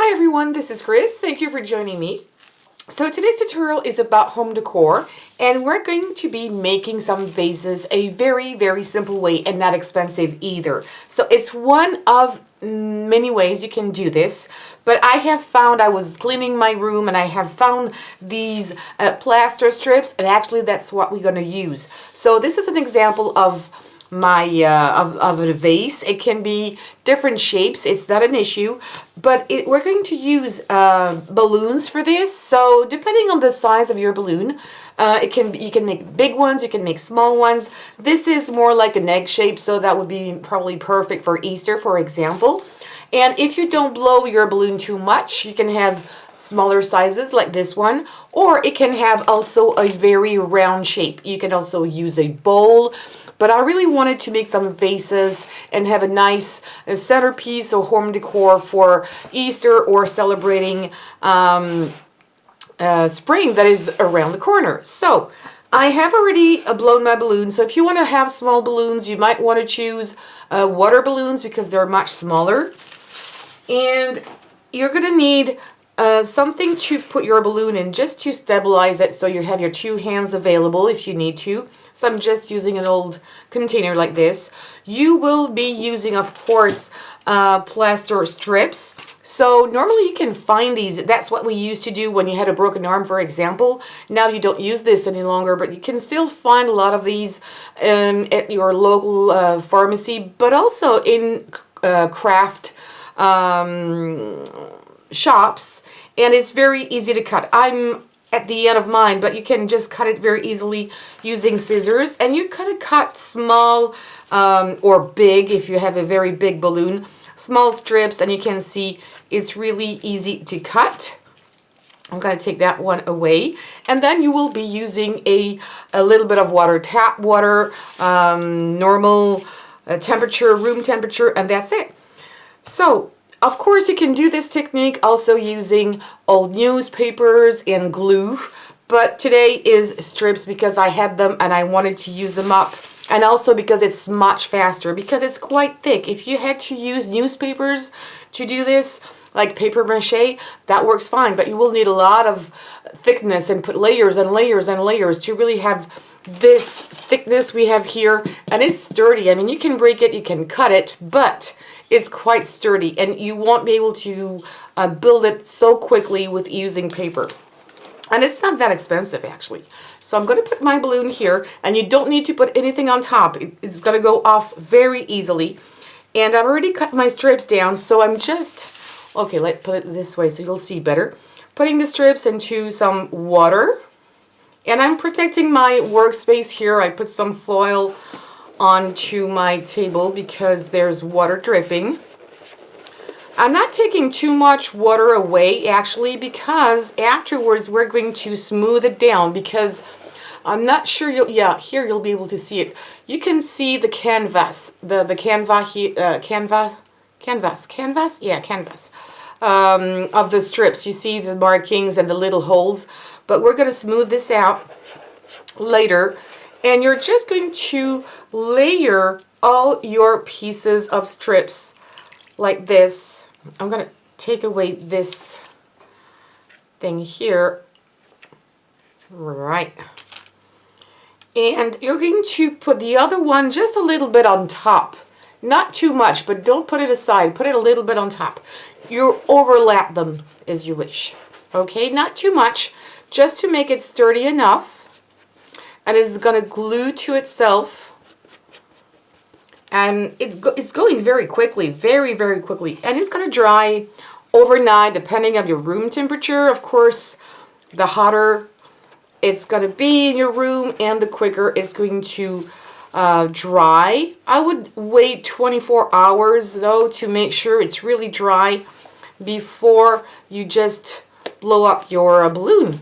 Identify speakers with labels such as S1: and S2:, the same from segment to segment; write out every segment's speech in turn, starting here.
S1: Hi everyone, this is Chris. Thank you for joining me. So today's tutorial is about home decor, and we're going to be making some vases a very simple way and not expensive either. So it's one of many ways you can do this, but I have found, I was cleaning my room and I have found these plaster strips, and actually that's what we're going to use. So this is an example of my of a vase. It can be different shapes, it's not an issue, but we're going to use balloons for this. So depending on the size of your balloon, you can make big ones, you can make small ones. This is more like an egg shape, so that would be probably perfect for Easter, for example. And if you don't blow your balloon too much, you can have smaller sizes like this one, or it can have also a very round shape. You can also use a bowl, but I really wanted to make some vases and have a nice centerpiece or home decor for Easter or celebrating spring that is around the corner. So I have already blown my balloon. So if you want to have small balloons, you might want to choose water balloons because they're much smaller. And you're going to need something to put your balloon in just to stabilize it, so you have your two hands available if you need to. So I'm just using an old container like this. You will be using, of course, plaster strips. So normally you can find these. That's what we used to do when you had a broken arm, for example. Now you don't use this any longer, but you can still find a lot of these at your local pharmacy, but also in craft shops, and it's very easy to cut. I'm at the end of mine, but you can just cut it very easily using scissors, and you're gonna cut small or big if you have a very big balloon, small strips, and you can see it's really easy to cut. I'm going to take that one away, and then you will be using a little bit of water, tap water, normal temperature, room temperature, and that's it. So of course you can do this technique also using old newspapers and glue, but today is strips because I had them and I wanted to use them up, and also because it's much faster because it's quite thick. If you had to use newspapers to do this, like paper mache, that works fine, but you will need a lot of thickness and put layers and layers and layers to really have this thickness we have here, and it's sturdy. I mean, you can break it, you can cut it, but it's quite sturdy, and you won't be able to build it so quickly with using paper. And it's not that expensive, actually. So I'm going to put my balloon here, and you don't need to put anything on top. It's going to go off very easily. And I've already cut my strips down, so I'm just, okay, let's put it this way so you'll see better. Putting the strips into some water, and I'm protecting my workspace here. I put some foil onto my table because there's water dripping. I'm not taking too much water away, actually, because afterwards we're going to smooth it down, because I'm not sure you'll, yeah, here you'll be able to see it. You can see the canvas, canvas of the strips. You see the markings and the little holes, but we're going to smooth this out later. And you're just going to layer all your pieces of strips like this. I'm going to take away this thing here. Right. And you're going to put the other one just a little bit on top. Not too much, but don't put it aside. Put it a little bit on top. You overlap them as you wish. Okay, not too much, just to make it sturdy enough. And it's going to glue to itself, and it's going very quickly, very quickly, and it's going to dry overnight depending on your room temperature. Of course, the hotter it's going to be in your room and the quicker it's going to dry. I would wait 24 hours though to make sure it's really dry before you just blow up your balloon,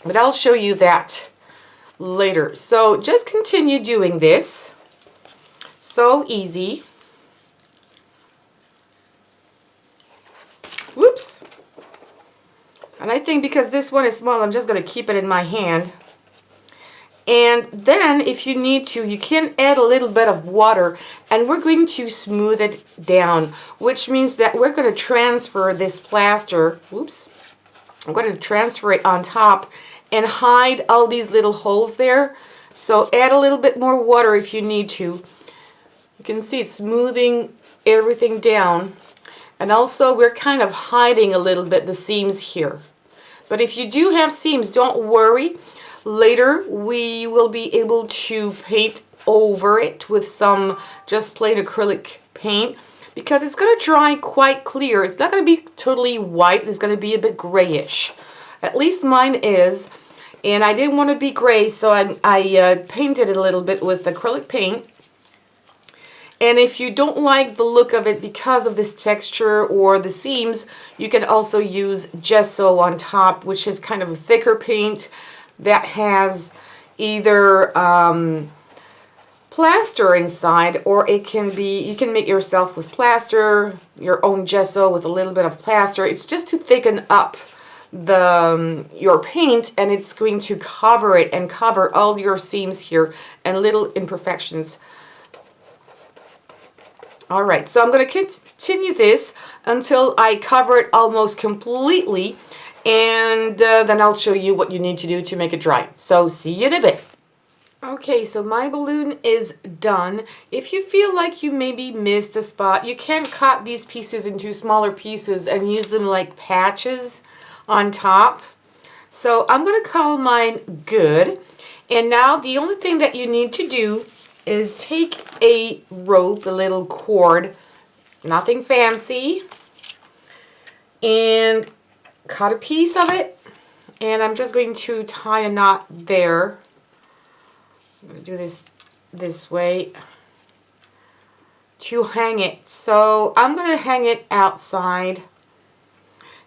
S1: but I'll show you that later. So just continue doing this. So easy. Whoops. And I think because this one is small, I'm just going to keep it in my hand. And then if you need to, you can add a little bit of water, and we're going to smooth it down, which means that we're going to transfer this plaster, oops, I'm going to transfer it on top and hide all these little holes there. So add a little bit more water if you need to. You can see it's smoothing everything down. And also we're kind of hiding a little bit the seams here. But if you do have seams, don't worry. Later we will be able to paint over it with some just plain acrylic paint, because it's going to dry quite clear. It's not going to be totally white. It's going to be a bit grayish. At least mine is. And I didn't want to be gray, so I painted it a little bit with acrylic paint. And if you don't like the look of it because of this texture or the seams, you can also use gesso on top, which is kind of a thicker paint that has either plaster inside, or it can be, you can make yourself with plaster, your own gesso with a little bit of plaster. It's just to thicken up the your paint, and it's going to cover it and cover all your seams here and little imperfections. All right, so I'm going to continue this until I cover it almost completely, and then I'll show you what you need to do to make it dry. So see you in a bit. Okay, so my balloon is done. If you feel like you maybe missed a spot, you can cut these pieces into smaller pieces and use them like patches on top. So I'm going to call mine good. And now the only thing that you need to do is take a rope, a little cord, nothing fancy, and cut a piece of it. And I'm just going to tie a knot there. I'm going to do this way to hang it. So I'm going to hang it outside.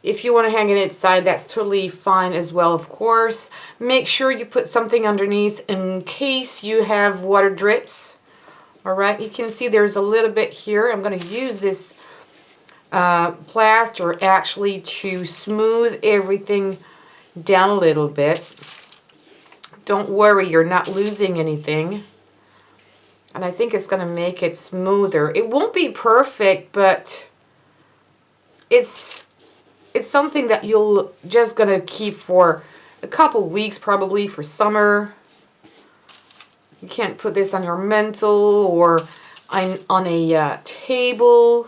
S1: If you want to hang it inside, that's totally fine as well, of course. Make sure you put something underneath in case you have water drips. All right, you can see there's a little bit here. I'm going to use this plaster actually to smooth everything down a little bit. Don't worry, you're not losing anything. And I think it's going to make it smoother. It won't be perfect, but it's something that you'll just going to keep for a couple weeks, probably for summer. You can't put this on your mantle or on a table.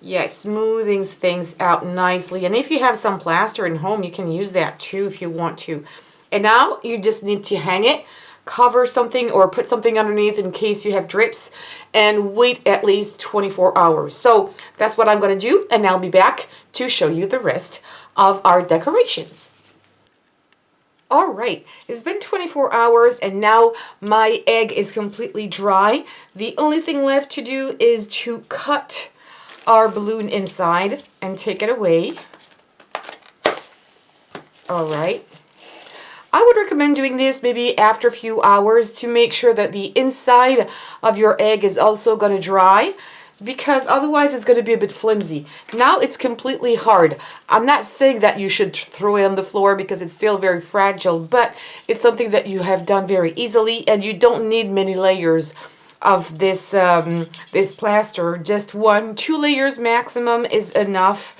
S1: Yeah, it smoothing things out nicely. And if you have some plaster in home, you can use that too if you want to. And now you just need to hang it, cover something or put something underneath in case you have drips, and wait at least 24 hours. So that's what I'm going to do, and I'll be back to show you the rest of our decorations. All right, it's been 24 hours and now my egg is completely dry. The only thing left to do is to cut our balloon inside and take it away. All right. I would recommend doing this maybe after a few hours to make sure that the inside of your egg is also going to dry, because otherwise it's going to be a bit flimsy. Now it's completely hard. I'm not saying that you should throw it on the floor because it's still very fragile, but it's something that you have done very easily, and you don't need many layers of this this plaster. Just 1-2 layers maximum is enough.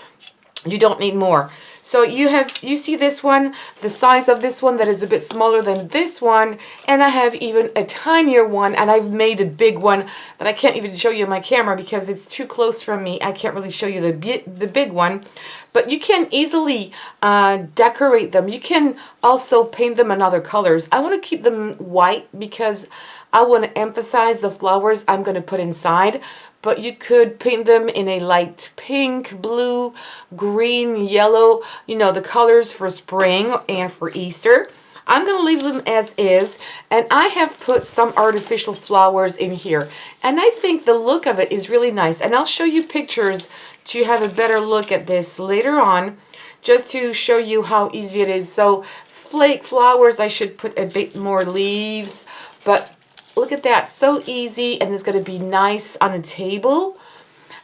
S1: You don't need more. So you see this one, the size of this one that is a bit smaller than this one, and I have even a tinier one, and I've made a big one that I can't even show you on my camera because it's too close from me. I can't really show you the big one, but you can easily decorate them. You can also paint them in other colors. I want to keep them white because I want to emphasize the flowers I'm going to put inside, but you could paint them in a light pink, blue, green, yellow, you know, the colors for spring and for Easter. I'm going to leave them as is, and I have put some artificial flowers in here, and I think the look of it is really nice, and I'll show you pictures to have a better look at this later on, just to show you how easy it is. So flake flowers, I should put a bit more leaves, but look at that, so easy, and it's going to be nice on a table.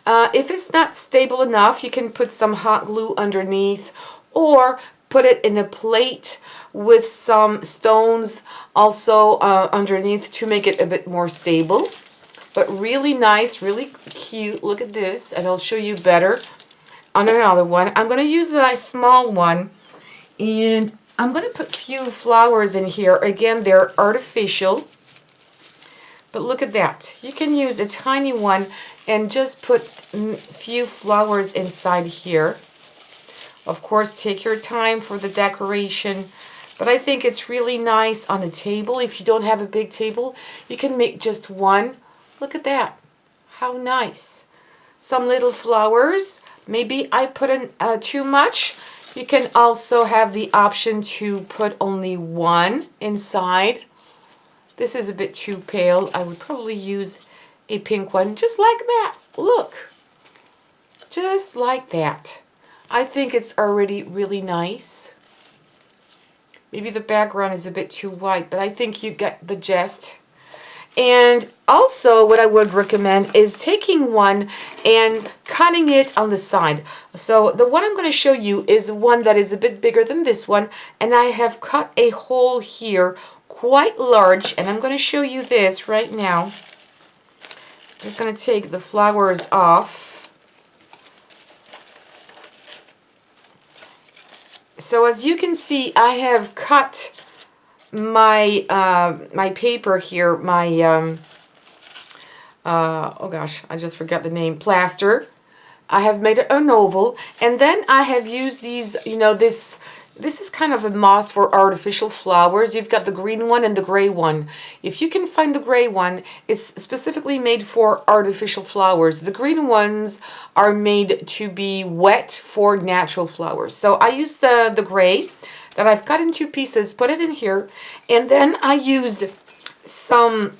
S1: If it's not stable enough, you can put some hot glue underneath or put it in a plate with some stones also underneath to make it a bit more stable. But really nice, really cute. Look at this, and I'll show you better on another one. I'm going to use the nice small one, and I'm going to put a few flowers in here. Again, they're artificial, but look at that. You can use a tiny one and just put a few flowers inside here. Of course, take your time for the decoration, but I think it's really nice on a table. If you don't have a big table, you can make just one. Look at that. How nice. Some little flowers. Maybe I put in too much. You can also have the option to put only one inside. This is a bit too pale. I would probably use a pink one, just like that. Look. Just like that. I think it's already really nice. Maybe the background is a bit too white, but I think you get the gist. And also what I would recommend is taking one and cutting it on the side. So the one I'm going to show you is one that is a bit bigger than this one, and I have cut a hole here quite large, and I'm going to show you this right now. I'm just going to take the flowers off. So as you can see, I have cut my my paper here, my oh gosh, I just forgot the name, plaster. I have made it an oval, and then I have used these, you know, this is kind of a moss for artificial flowers. You've got the green one and the gray one. If you can find the gray one, it's specifically made for artificial flowers. The green ones are made to be wet for natural flowers. So I used the gray that I've cut in two pieces, put it in here, and then I used some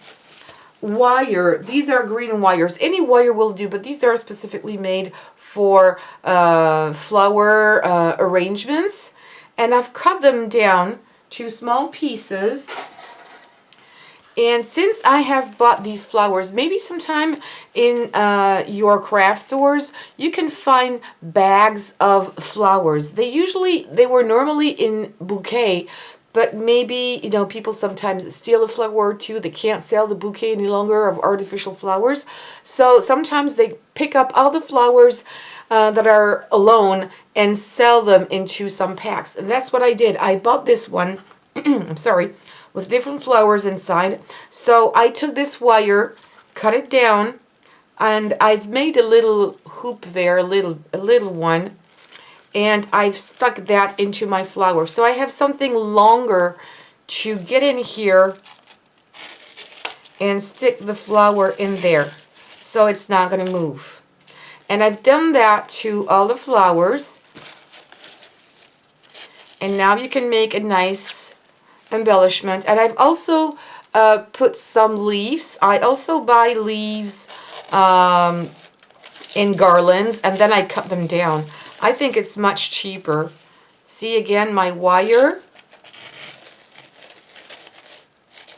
S1: wire. These are green wires. Any wire will do, but these are specifically made for flower arrangements. And I've cut them down to small pieces. And since I have bought these flowers, maybe sometime in your craft stores, you can find bags of flowers. They were normally in bouquet, but maybe, you know, people sometimes steal a flower or two. They can't sell the bouquet any longer of artificial flowers. So sometimes they pick up all the flowers that are alone and sell them into some packs. And that's what I did. I bought this one, I'm sorry, with different flowers inside. So I took this wire, cut it down, and I've made a little hoop there, a little one, and I've stuck that into my flower. So I have something longer to get in here and stick the flower in there so it's not going to move. And I've done that to all the flowers. And now you can make a nice embellishment. And I've also put some leaves. I also buy leaves in garlands, and then I cut them down. I think it's much cheaper. See again my wire.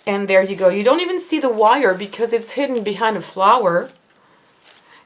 S1: And there you go. You don't even see the wire because it's hidden behind a flower.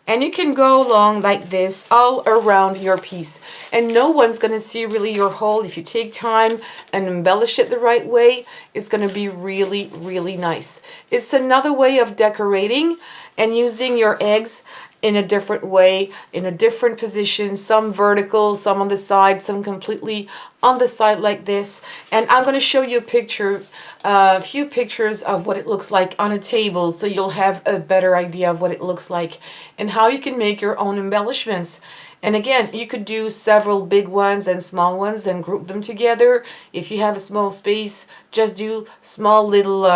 S1: And you can go along like this all around your piece. And no one's going to see really your hole. If you take time and embellish it the right way, it's going to be really, really nice. It's another way of decorating and using your eggs in a different way, in a different position, some vertical, some on the side, some completely on the side like this. And I'm going to show you a picture, a few pictures of what it looks like on a table, so you'll have a better idea of what it looks like and how you can make your own embellishments. And again, you could do several big ones and small ones and group them together. If you have a small space, just do small little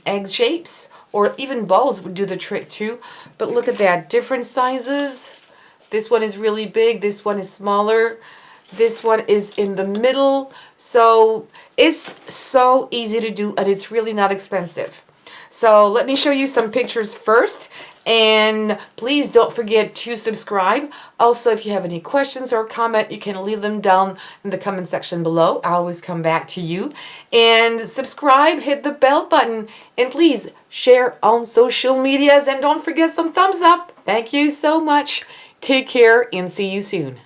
S1: egg shapes, or even balls would do the trick too. But look at that, different sizes. This one is really big, this one is smaller, this one is in the middle. So it's so easy to do, and it's really not expensive. So let me show you some pictures first, and please don't forget to subscribe. Also, if you have any questions or comment, you can leave them down in the comment section below. I always come back to you. And subscribe, hit the bell button, and please share on social medias, and don't forget some thumbs up. Thank you so much. Take care and see you soon.